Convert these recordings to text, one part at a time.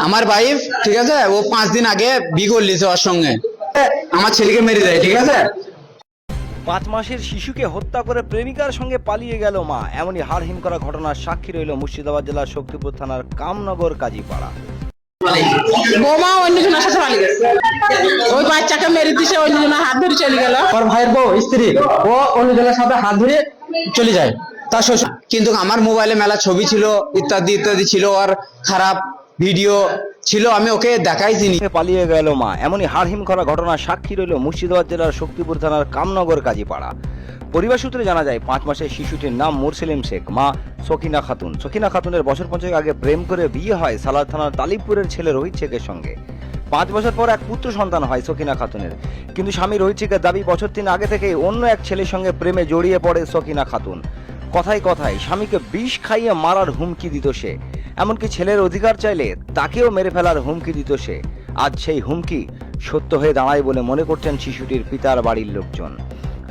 আমার ওয়াইফ ঠিক আছে, ও 5 দিন আগে বিয়ে করলিছে ওর সঙ্গে, আমার ছেলেকে মেরে দেয়। ঠিক আছে, 5 মাসের শিশুকে হত্যা করে প্রেমিকার সঙ্গে পালিয়ে গেল মা, এমনই হাড়হিম করা ঘটনার সাক্ষী রইল মুর্শিদাবাদ জেলার শক্তিপুর থানার কামনগর কাজীপাড়া। বৌমা অন্যজনের সাথে পালিয়ে গেছে, ওই বাচ্চাকে মেরে দিছে, অন্যজনের হাত ধরে চলে গেল। ওর ভাইয়ের বউ স্ত্রী ও অন্যজনের সাথে হাত ধরে চলে যায় তার শ্বশুর। কিন্তু আমার মোবাইলে মেলা ছবি ছিল, ইত্যাদি ইত্যাদি ছিল, আর খারাপ ভিডিও ছিল, আমি ওকে দেখাইছি নি। পালিয়ে গেল মা, এমনই হাড়হিম করা ঘটনার সাক্ষী রইল মুর্শিদাবাদ জেলার শক্তিপুর থানার কামনগর কাজীপাড়া। পরিবার সূত্রে জানা যায় 5 মাসের শিশুটির নাম মুরসেলিম শেখ, মা সকিনা খাতুন। সকিনা খাতুনের বছর 5 আগে প্রেম করে বিয়ে হয় সালার থানার তালিবপুরের ছেলে রোহিত শেখের সঙ্গে। 5 বছর পর এক পুত্র সন্তান হয় সকিনা খাতুনের, কিন্তু স্বামী রোহিত শেখের দাবি বছর 3 আগে থেকে অন্য এক ছেলের সঙ্গে প্রেমে জড়িয়ে পড়ে সকিনা খাতুন। কথায় কথায় স্বামীকে বিষ খাইয়ে মারার হুমকি দিত সে, এমনকি ছেলের অধিকার চাইলে তাকেও মেরে ফেলার হুমকি দিত সে। আজ সেই হুমকি সত্য হয়ে দাঁড়ায় বলে মনে করছেন শিশুটির পিতার বাড়ির লোকজন।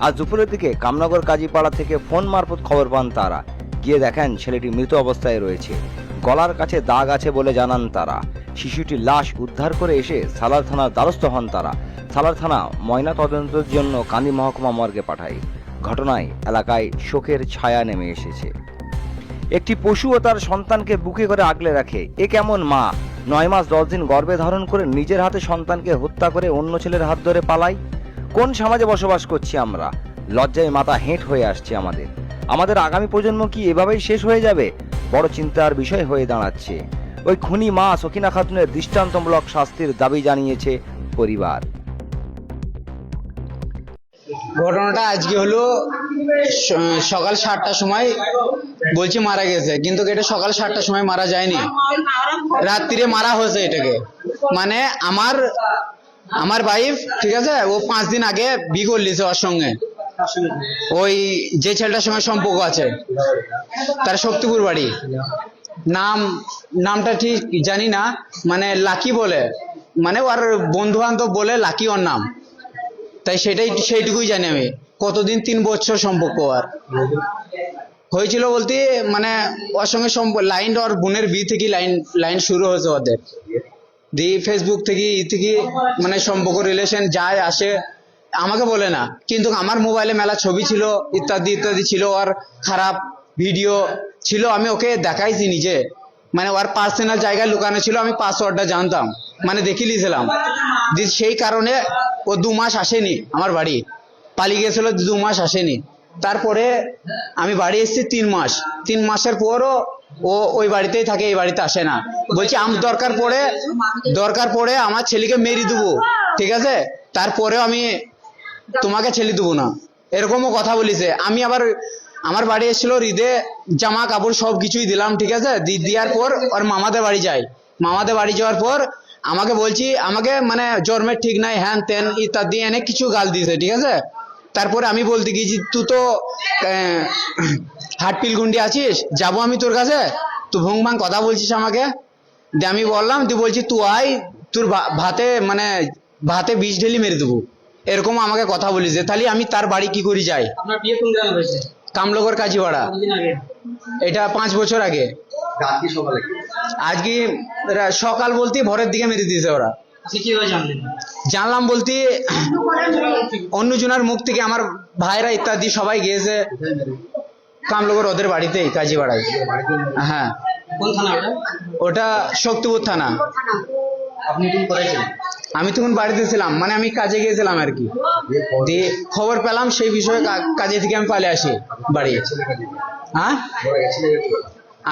আজ দুপুরের দিকে কামনগর কাজীপাড়া থেকে ফোন মারফত খবর পান তারা, গিয়ে দেখেন ছেলেটি মৃত অবস্থায় রয়েছে, গলার কাছে দাগ আছে বলে জানান তারা। শিশুটির লাশ উদ্ধার করে এসে সালার থানার দ্বারস্থ হন তারা। সালার থানা ময়না তদন্তের জন্য কান্দি মহকুমা মর্গে পাঠায়। ঘটনায় এলাকায় শোকের ছায়া নেমে এসেছে। একটি পশু ও তার সন্তানকে বুকে করে আগলে রাখে, এ কেমন মা? 9 মাস 10 দিন গর্ভে ধারণ করে নিজের হাতে সন্তানকে হত্যা করে অন্য ছেলের হাত ধরে পালায়। কোন সমাজে বসবাস করছি আমরা? লজ্জায় মাথা হেঁট হয়ে আসছে আমাদের আগামী প্রজন্ম কি এভাবেই শেষ হয়ে যাবে? বড় চিন্তার বিষয় হয়ে দাঁড়াচ্ছে। ওই খুনি মা সকিনা খাতুনের দৃষ্টান্তমূলক শাস্তির দাবি জানিয়েছে পরিবার। ঘটনাটা আজকে হলো সকাল 7টার সময় বলছি মারা গেছে, কিন্তু এটা সকাল 7টার সময় মারা যায়নি, রাত্রিরে মারা হয়েছে এটাকে। মানে আমার ওয়াইফ ঠিক আছে, ও 5 দিন আগে বিয়ে করলিছে ওর সঙ্গে, ওই যে ছেলেটার সঙ্গে সম্পর্ক আছে তার শক্তিপুর বাড়ি। নামটা ঠিক জানি না, মানে লাকি বলে, মানে ওর বন্ধু বান্ধব বলে লাকি ওর নাম, তাই সেইটুকুই জানি আমি। কতদিন 3 বছর সম্পর্ক আর হয়েছিল বলতে, মানে ওর সঙ্গে লাইন, ওর বোনের বিয়ে থেকে লাইন শুরু হয়েছে ওদের দিয়ে, ফেসবুক থেকে মানে সম্পর্ক রিলেশন যায় আসে, আমাকে বলে না, কিন্তু আমার মোবাইলে মেলা ছবি ছিল, ইত্যাদি ইত্যাদি ছিল, আর খারাপ ভিডিও ছিল, আমি ওকে দেখাইছি নিজে। মানে ওর পার্সোনাল জায়গায় লুকানো ছিল, আমি পাসওয়ার্ডটা জানতাম, মানে দেখে নিয়েছিলাম। সেই কারণে ও 2 মাস আসেনি আমার বাড়ি, পালিয়ে গেছিল, 2 মাস আসেনি। তারপরে আমি বাড়ি এসেছি 3 মাসের পরও ও ওই বাড়িতেই থাকে, এই বাড়িতে আসে না। বলছি দরকার পড়ে আমার ছেলেকে মেরে দেবো, ঠিক আছে, তারপরেও আমি তোমাকে ছেলে দেবো না, এরকমও কথা বলেছে। আমি আবার আমার বাড়ি এসেছিল, ঈদে জামা কাপড় সব কিছুই দিলাম, ঠিক আছে, দেওয়ার পর ওর মামাদের বাড়ি যাই। মামাদের বাড়ি যাওয়ার পর আমাকে বলছি, আমাকে মানে জন্মের ঠিক নাই, হ্যান তেন ইত্যাদি অনেক কিছু গাল দিয়েছে, ঠিক আছে। তারপরে আমি বলতে গিয়েছি, তুই তো হাটপিল গুন্ডি আছিস, যাবো আমি তোর কাছে, তুই ভং ভাং কথা বলছিস আমাকে। আমি বললাম, তুই বলছি তুই আয়, তোর ভাতে বিষ ঢেলি মেরে দেবো, এরকম আমাকে কথা বলেছে। তাহলে আমি তার বাড়ি কি করে যাই? আপনার বিয়ে কোন গ্রামে হয়েছে? কামনগর কাজীপাড়া। এটা 5 বছর আগে। আজকে সকাল বলতে ভোরের দিকে মেরে দিয়েছে ওরা। জানলাম বলতে অন্যজনের মুখ থেকে, আমার ভাইরা ইত্যাদি সবাই গিয়েছে কামনগর ওদের বাড়িতেই, কাজীপাড়ায়। হ্যাঁ, ওটা শক্তিপুর থানা। আমি তখন বাড়িতে ছিলাম, মানে আমি কাজে গিয়েছিলাম আর কি, দিয়ে খবর পেলাম সেই বিষয়ে, কাজে থেকে আমি পালিয়ে আসি বাড়ি। হ্যাঁ,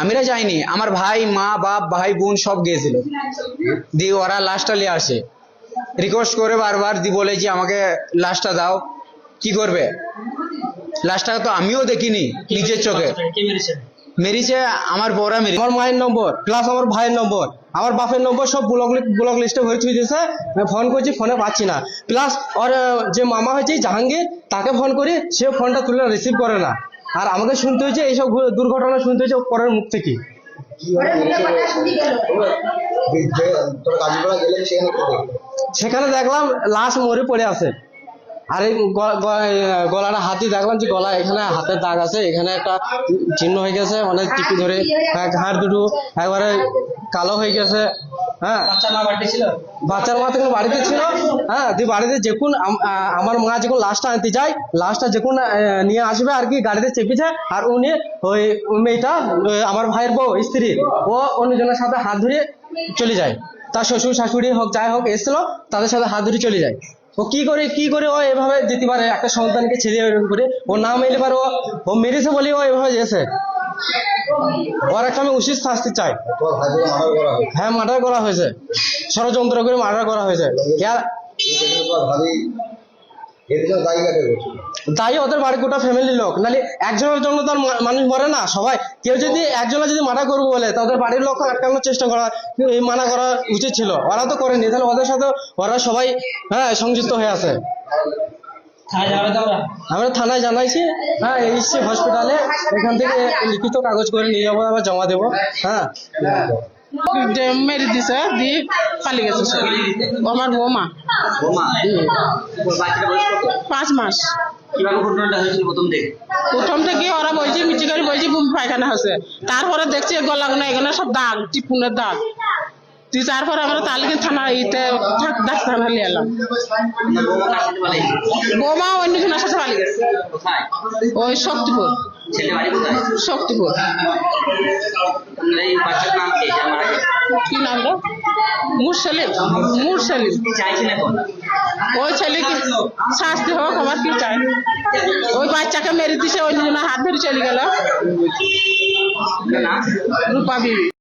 আমিরা যাইনি, আমার ভাই, মা, বাপ, ভাই, বোন সব গিয়েছিল, দিয়ে ওরা লাশটা নিয়ে আসে, রিকোয়েস্ট করে বারবার, দিয়ে বলে যে আমাকে লাশটা দাও। কি করবে, লাশটা তো আমিও দেখিনি নিজের চোখে। মেরেছে আমার বড়া, আমার মায়ের নম্বর প্লাস আমার ভাইয়ের নম্বর, আমার বাপের নম্বর সব ব্লক লিস্টে হয়ে দিয়েছে। ফোন করছি, ফোনে পাচ্ছি না। প্লাস ওর যে মামা হয়েছে জাহাঙ্গীর, তাকে ফোন করি, সে ফোনটা তুলে রিসিভ করে না। আর আমাকে শুনতে হয়েছে এইসব দুর্ঘটনা, শুনতে হয়েছে পরের মুখ থেকে। সেখানে দেখলাম লাশ মরে পড়ে আছে, আর এই গলাটা হাতি দেখলাম যে গলা এখানে হাতের দাগ আছে, এখানে একটা চিহ্ন হয়ে গেছে, অনেক টিপি ধরে ঘাড় দুটো একবারে কালো হয়ে গেছে, হ্যাঁ বাচ্চার মা তখন বাড়িতে ছিল। হ্যাঁ তুই বাড়িতে যখন আমার মা যখন লাশটা আনতে যায়, লাশটা যখন নিয়ে আসবে আর কি গাড়িতে চেপেছে, আর উনি ওই মেয়েটা আমার ভাইয়ের বউ স্ত্রী ও অন্যজনের সাথে হাত ধরে চলে যায়। তার শ্বশুর শাশুড়ি হোক যাই হোক এসেছিল, তাদের সাথে হাত ধরে চলে যায়। ও কি করে ও এভাবে যেতে পারে একটা সন্তানকে ছেড়ে এরকম করে? ও না মেলে পারে, ও মেরেছে বলে ও এভাবে যেছে। ওর একটা আমি উচিত শাস্তি চাই। হ্যাঁ মার্ডার করা হয়েছে, ষড়যন্ত্র করে মার্ডার করা হয়েছে। দায়ী ওদের বাড়ির গোটা ফ্যামিলির লোক, নাহলে একজনের জন্য তো আর মানুষ মরে না। সবাই কেউ যদি একজনে যদি মানা করবো বলে তাদের বাড়ির লোক আটকানোর চেষ্টা করা, মানা করা উচিত ছিল। ওরা তো করেনি, তাহলে ওদের সাথে ওরা সবাই হ্যাঁ সংযুক্ত হয়ে আছে। আমরা থানায় জানাইছি, হ্যাঁ এসছি হসপিটালে, এখান থেকে লিখিত কাগজ করে নিয়ে যাবো, আবার জমা দেবো। হ্যাঁ মেরে দিছে দিয়ে পালিয়ে গেছে সে। ও আমার বৌমা 5 মাস। কিভাবে ঘটনাটা হয়েছিল প্রথম থেকে ওরা বলছে মিচি করে বলছে বমি পায়খানা হয়েছে, তারপরে দেখছি গলাগুনা এগুলো সব দাগ, টিপুনের দাগ। তারপরে আমরা তালিকে থানা ডাক্তারখানা নিয়ে এলাম। বৌমা অন্যজনের সাথে পালিয়ে গেছে, ওই শক্তিপুর। শক্তিপুর। কি নাম রে? মুরসালিম। ওই ছেলেকে শাস্তি হোক, আমার কি চাই? ওই বাচ্চাকে মেরে দিছে, অন্যজনের হাত ধরে চলে গেল। রূপা বিবি।